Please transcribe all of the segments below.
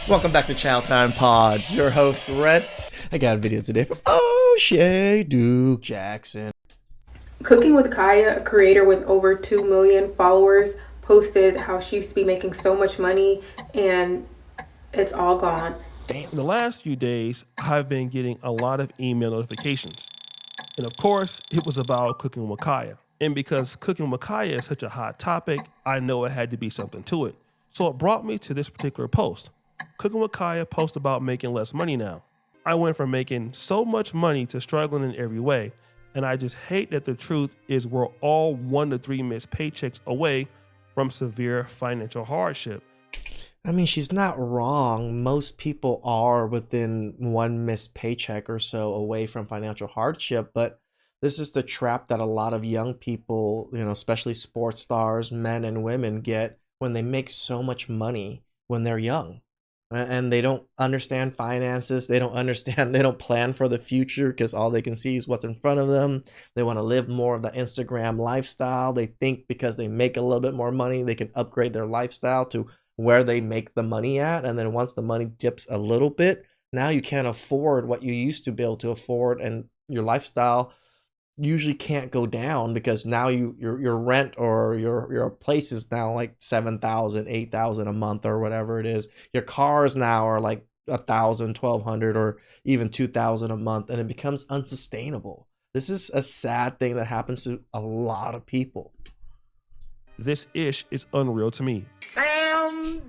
Welcome back to Chow Time Pods. Your host, Red. I got a video today from OshayDukeJackson. Cooking with Kya, a creator with over 2 million followers, posted how she used to be making so much money and it's all gone. In the last few days, I've been getting a lot of email notifications. And of course, it was about Cooking with Kya. And because Cooking with Kya is such a hot topic, I know it had to be something to it. So it brought me to this particular post. Cooking with Kya posts about making less money now. I went from making so much money to struggling in every way. And I just hate that the truth is we're all 1 to 3 missed paychecks away from severe financial hardship. I mean, she's not wrong. Most people are within 1 missed paycheck or so away from financial hardship, but this is the trap that a lot of young people, especially sports stars, men and women, get when they make so much money when they're young. And they don't understand finances. They don't plan for the future because all they can see is what's in front of them. They want to live more of the Instagram lifestyle. They think because they make a little bit more money, they can upgrade their lifestyle to where they make the money at. And then once the money dips a little bit, now you can't afford what you used to be able to afford. And your lifestyle usually can't go down because now your rent or your place is now like $7,000, $8,000 a month or whatever it is. Your cars now are like $1,000, $1,200 or even $2,000 a month, and it becomes unsustainable. This is a sad thing that happens to a lot of people. This ish is unreal to me. Damn!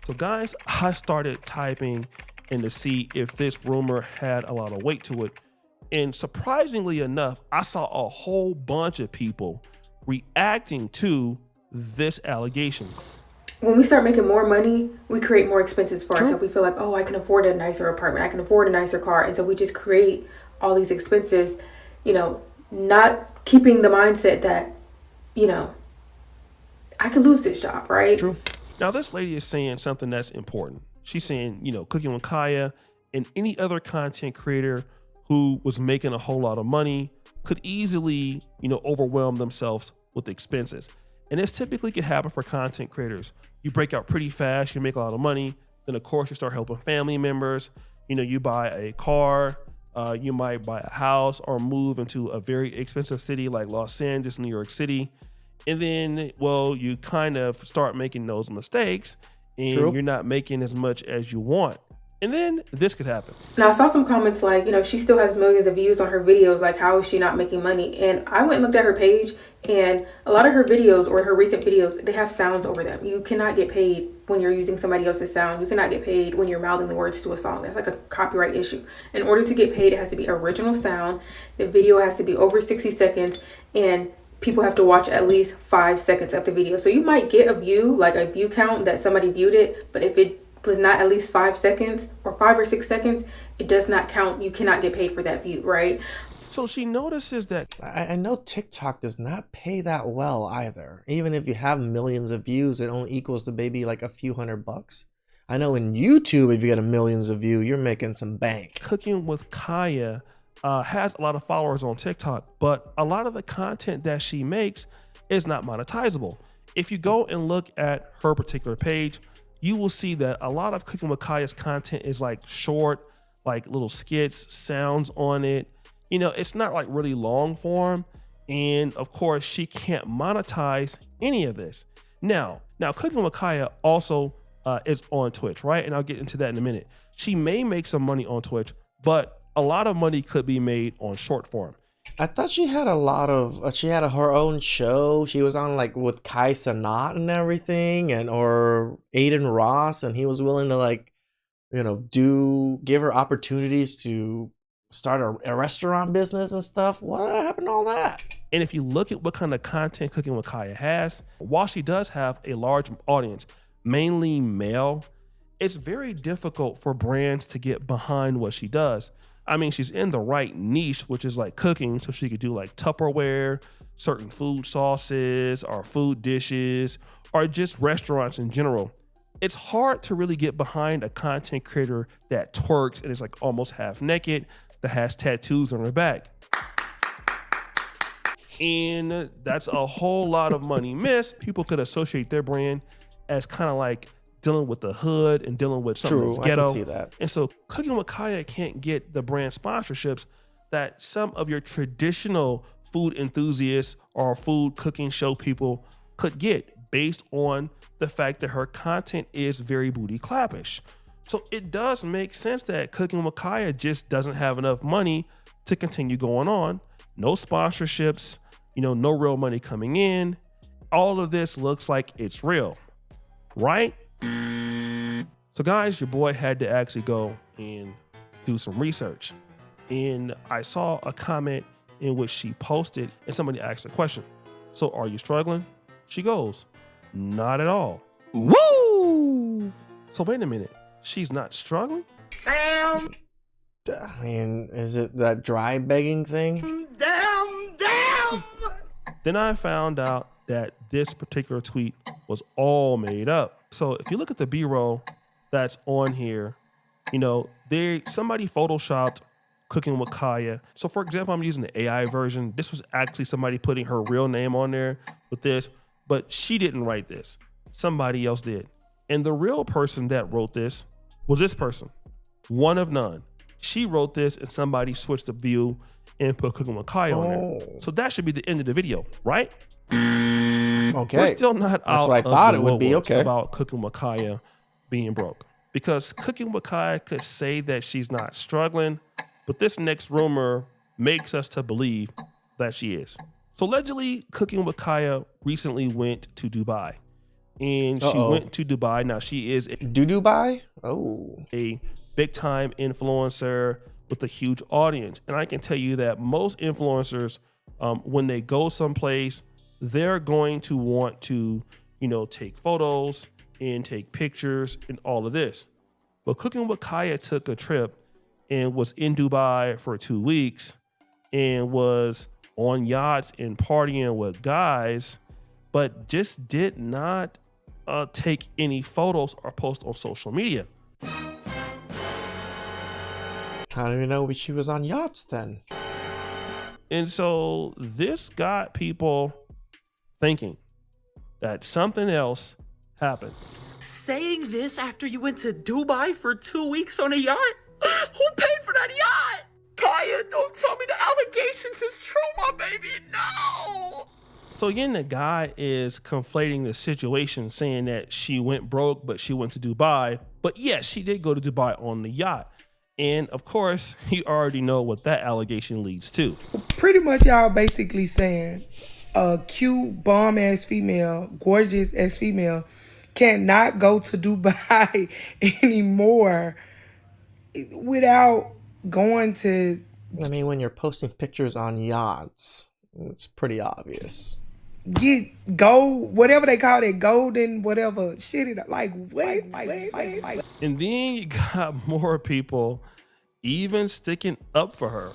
So guys, I started typing in to see if this rumor had a lot of weight to it. And surprisingly enough, I saw a whole bunch of people reacting to this allegation. When we start making more money, we create more expenses for ourselves. We feel like, oh, I can afford a nicer apartment. I can afford a nicer car. And so we just create all these expenses, not keeping the mindset that, I could lose this job, right? True. Now, this lady is saying something that's important. She's saying, Cooking with Kya and any other content creator who was making a whole lot of money could easily, overwhelm themselves with the expenses. And this typically can happen for content creators. You break out pretty fast, you make a lot of money. Then of course you start helping family members. You buy a car, you might buy a house or move into a very expensive city like Los Angeles, New York City. And then, you kind of start making those mistakes and True. You're not making as much as you want. And then this could happen. Now, I saw some comments like, she still has millions of views on her videos. Like, how is she not making money? And I went and looked at her page, and a lot of her videos or her recent videos, they have sounds over them. You cannot get paid when you're using somebody else's sound. You cannot get paid when you're mouthing the words to a song. That's like a copyright issue. In order to get paid, it has to be original sound. The video has to be over 60 seconds, and people have to watch at least 5 seconds of the video. So you might get a view, like a view count that somebody viewed it, but if it was not at least 5 seconds or 5 or 6 seconds, it does not count. You cannot get paid for that view, right? So she notices that I know TikTok does not pay that well either. Even if you have millions of views, it only equals to maybe like a few $100. I know in YouTube, if you get a millions of views, you're making some bank. Cooking with Kya has a lot of followers on TikTok, but a lot of the content that she makes is not monetizable. If you go and look at her particular page, you will see that a lot of Cooking with Kya's content is like short, like little skits, sounds on it. It's not like really long form. And of course, she can't monetize any of this. Now Cooking with Kya also is on Twitch, right? And I'll get into that in a minute. She may make some money on Twitch, but a lot of money could be made on short form. I thought she had a lot of, she had her own show. She was on like with Kai Cenat and everything, or Aiden Ross, and he was willing to give her opportunities to start a restaurant business and stuff. What happened to all that? And if you look at what kind of content Cooking with Kya has, while she does have a large audience, mainly male, it's very difficult for brands to get behind what she does. I mean, she's in the right niche, which is like cooking, so she could do like Tupperware, certain food sauces or food dishes, or just restaurants in general. It's hard to really get behind a content creator that twerks and is like almost half naked, that has tattoos on her back. And that's a whole lot of money missed. People could associate their brand as kind of like dealing with the hood and dealing with something True, that's I ghetto. can see that. And so Cooking with Kya can't get the brand sponsorships that some of your traditional food enthusiasts or food cooking show people could get based on the fact that her content is very booty clappish. So it does make sense that Cooking with Kya just doesn't have enough money to continue going on. No sponsorships, no real money coming in. All of this looks like it's real, right? So guys, your boy had to actually go and do some research. And I saw a comment in which she posted and somebody asked a question. So are you struggling? She goes, not at all. Woo! So wait a minute. She's not struggling? Damn. I mean, is it that dry begging thing? Damn. Then I found out that this particular tweet was all made up. So if you look at the B-roll that's on here, somebody photoshopped Cooking with Kya. So for example, I'm using the AI version. This was actually somebody putting her real name on there with this, but she didn't write this. Somebody else did. And the real person that wrote this was this person, one of none. She wrote this and somebody switched the view and put Cooking with Kya on there. So that should be the end of the video, right? Okay. We're still not That's out what I thought it would be. Okay. about Cooking with Kya being broke. Because Cooking with Kya could say that she's not struggling, but this next rumor makes us to believe that she is. So allegedly, Cooking with Kya recently went to Dubai. And she went to Dubai. Now she is Dubai? Oh. a big time influencer with a huge audience. And I can tell you that most influencers, when they go someplace, they're going to want to, take photos and take pictures and all of this. But Cooking with Kya took a trip and was in Dubai for 2 weeks and was on yachts and partying with guys, but just did not take any photos or post on social media. I don't even know she was on yachts then. And so this got people thinking that something else happened. Saying this after you went to Dubai for 2 weeks on a yacht? Who paid for that yacht? Kya, don't tell me the allegations is true, my baby. No. So again, the guy is conflating the situation, saying that she went broke, but she went to Dubai. But yes, she did go to Dubai on the yacht. And of course, you already know what that allegation leads to. Pretty much y'all basically saying a cute, bomb-ass female, gorgeous-ass female cannot go to Dubai anymore without going to... I mean, when you're posting pictures on yachts, it's pretty obvious. Go whatever they call it, golden whatever shit. Like wait. And then you got more people even sticking up for her.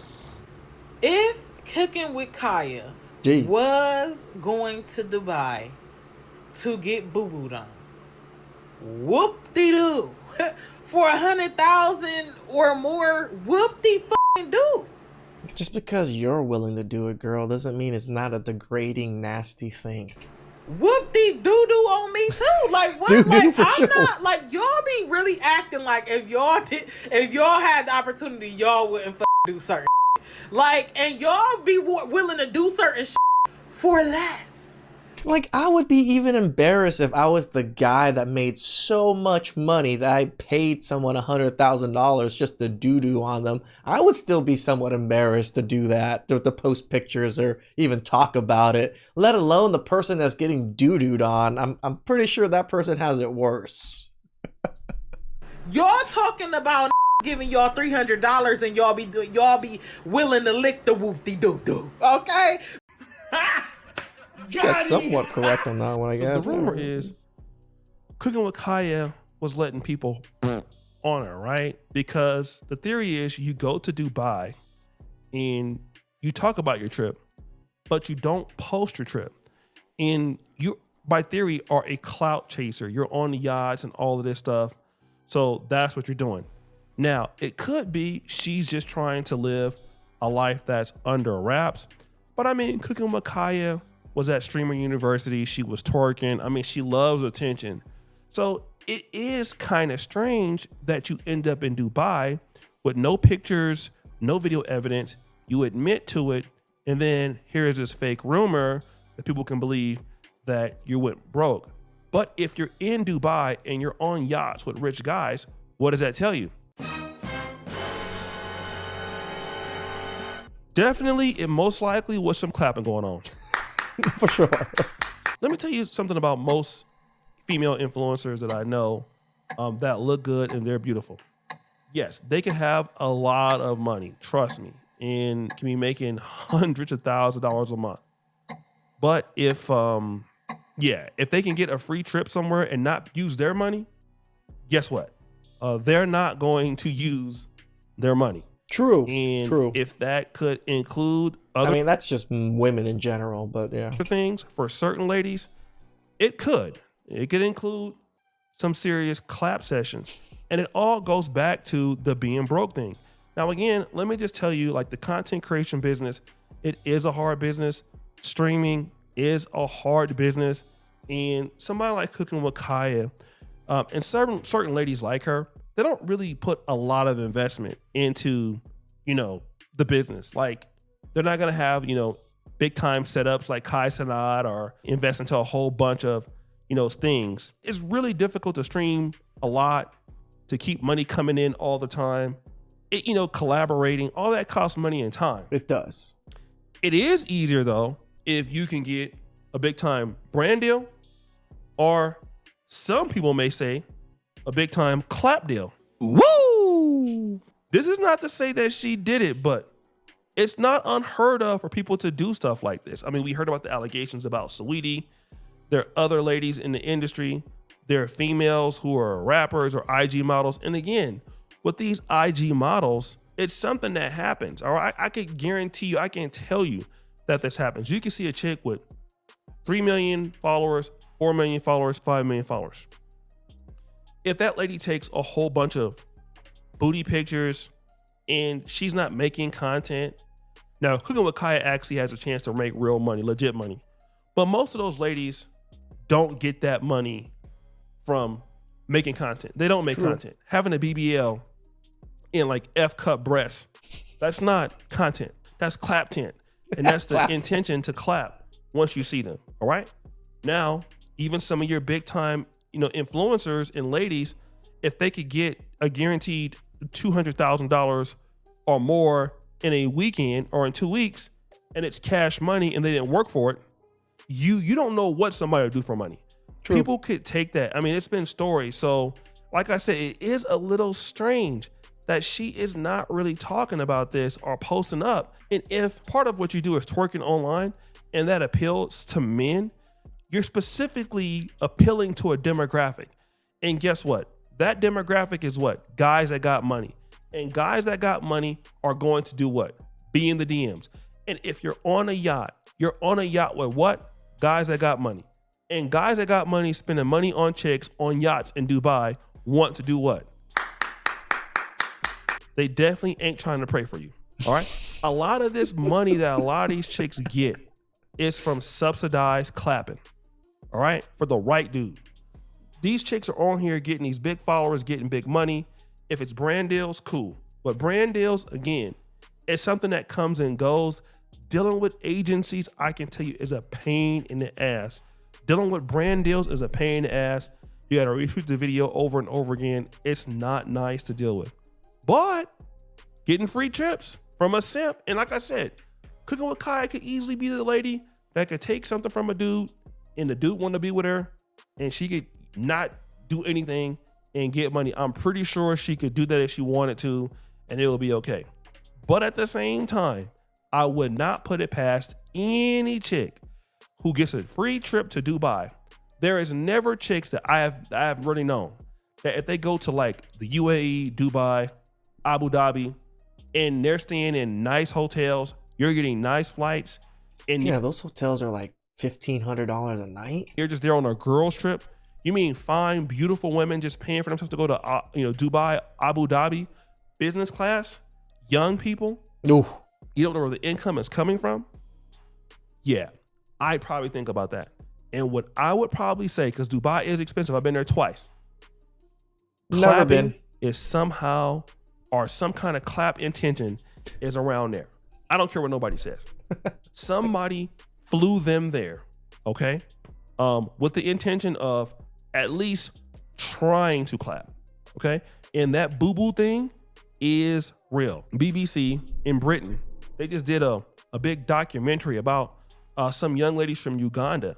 If Cooking with Kya Jeez. was going to Dubai to get boo-booed on, whoop-de-doo. For 100,000 or more, whoop-de-fucking-doo. Just because you're willing to do it, girl, doesn't mean it's not a degrading, nasty thing. Whoop-de-doo-doo on me too. Like what? Doo-doo Like for I'm sure. not like y'all be really acting like if y'all had the opportunity, y'all wouldn't do certain shit. Like, and y'all be willing to do certain shit for less. Like, I would be even embarrassed if I was the guy that made so much money that I paid someone $100,000 just to doo-doo on them. I would still be somewhat embarrassed to do that, to post pictures or even talk about it, let alone the person that's getting doo-dooed on. I'm pretty sure that person has it worse. Y'all talking about giving y'all $300 and y'all be willing to lick the whoop-de-doo-doo. Okay? That's somewhat correct on that one, I guess. The rumor is Cooking with Kya was letting people on her, right? Because the theory is you go to Dubai and you talk about your trip, but you don't post your trip. And you, by theory, are a clout chaser. You're on the yachts and all of this stuff. So that's what you're doing. Now, it could be she's just trying to live a life that's under wraps. But I mean, Cooking with Kya was at Streamer University. She was twerking. I mean, she loves attention. So it is kind of strange that you end up in Dubai with no pictures, no video evidence. You admit to it, and then here's this fake rumor that people can believe that you went broke. But if you're in Dubai and you're on yachts with rich guys, what does that tell you? Definitely, it most likely was some clapping going on. For sure. Let me tell you something about most female influencers that I know that look good and they're beautiful. Yes, they can have a lot of money, trust me, and can be making hundreds of thousands of dollars a month. But if they can get a free trip somewhere and not use their money, guess what? They're not going to use their money. True. And True. if that could include other, I mean, that's just women in general, but yeah. things for certain ladies, it could. It could include some serious clap sessions. And it all goes back to the being broke thing. Now, again, let me just tell you, like the content creation business, it is a hard business. Streaming is a hard business. And somebody like Cooking with Kya, and certain ladies like her, they don't really put a lot of investment into, the business. Like they're not going to have, big time setups like Kai Sanat or invest into a whole bunch of, things. It's really difficult to stream a lot, to keep money coming in all the time. Collaborating, all that costs money and time. It does. It is easier though if you can get a big time brand deal, or some people may say a big time clap deal. Woo! This is not to say that she did it, but it's not unheard of for people to do stuff like this. I mean, we heard about the allegations about Saweetie. There are other ladies in the industry. There are females who are rappers or IG models. And again, with these IG models, it's something that happens. Or I can guarantee you, I can tell you that this happens. You can see a chick with 3 million followers, 4 million followers, 5 million followers. If that lady takes a whole bunch of booty pictures and she's not making content, now Cooking with Kya actually has a chance to make real money, legit money. But most of those ladies don't get that money from making content. They don't make content. Having a BBL in like F cup breasts, that's not content. That's clap tent. And that's the intention, to clap once you see them. All right. Now, even some of your big time, influencers and ladies, if they could get a guaranteed $200,000 or more in a weekend or in 2 weeks, and it's cash money and they didn't work for it, you don't know what somebody will do for money. True. People could take that. I mean, it's been stories. So like I said, it is a little strange that she is not really talking about this or posting up. And if part of what you do is twerking online and that appeals to men, you're specifically appealing to a demographic. And guess what? That demographic is what? Guys that got money. And guys that got money are going to do what? Be in the DMs. And if you're on a yacht with what? Guys that got money. And guys that got money spending money on chicks on yachts in Dubai want to do what? They definitely ain't trying to pray for you. All right. A lot of this money that a lot of these chicks get is from subsidized clapping. All right. For the right dude. These chicks are on here getting these big followers, getting big money. If it's brand deals, cool. But brand deals, again, it's something that comes and goes. Dealing with agencies, I can tell you, is a pain in the ass. Dealing with brand deals is a pain in the ass. You got to reshoot the video over and over again. It's not nice to deal with. But getting free trips from a simp, and like I said, Cooking with Kya could easily be the lady that could take something from a dude and the dude want to be with her and she could not do anything and get money. I'm pretty sure she could do that if she wanted to and it will be okay. But at the same time, I would not put it past any chick who gets a free trip to Dubai. There is never chicks that I have really known that if they go to like the UAE, Dubai, Abu Dhabi, and they're staying in nice hotels, you're getting nice flights. And yeah, those hotels are like $1,500 a night. You're just there on a girls trip. You mean fine, beautiful women just paying for themselves to go to Dubai, Abu Dhabi, business class, young people. Ooh. You don't know where the income is coming from? Yeah, I'd probably think about that. And what I would probably say, because Dubai is expensive, I've been there twice. Never clapping been. is somehow, or some kind of clap intention is around there. I don't care what nobody says. Somebody flew them there, okay? With the intention of at least trying to clap, okay? And that boo-boo thing is real. BBC in Britain, they just did a big documentary about some young ladies from Uganda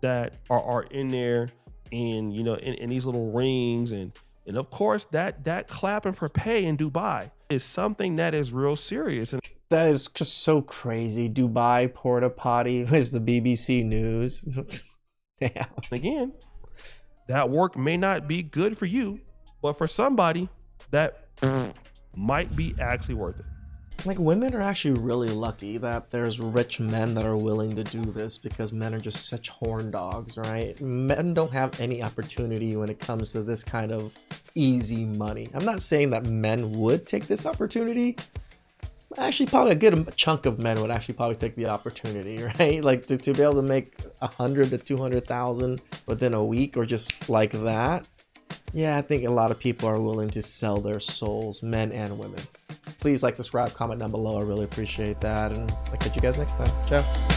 that are in there and, you know, in these little rings. And of course, that clapping for pay in Dubai is something that is real serious. And That is just so crazy. Dubai porta potty is the BBC News. Damn. again, that work may not be good for you, but for somebody that might be actually worth it. Like, women are actually really lucky that there's rich men that are willing to do this, because men are just such horn dogs, right? Men don't have any opportunity when it comes to this kind of easy money. I'm not saying that men would take this opportunity. Actually, probably a good chunk of men would actually probably take the opportunity, right? Like to be able to make 100 to 200,000 within a week, or just like that. Yeah, I think a lot of people are willing to sell their souls, men and women. Please like, subscribe, comment down below. I really appreciate that. And I'll catch you guys next time. Ciao.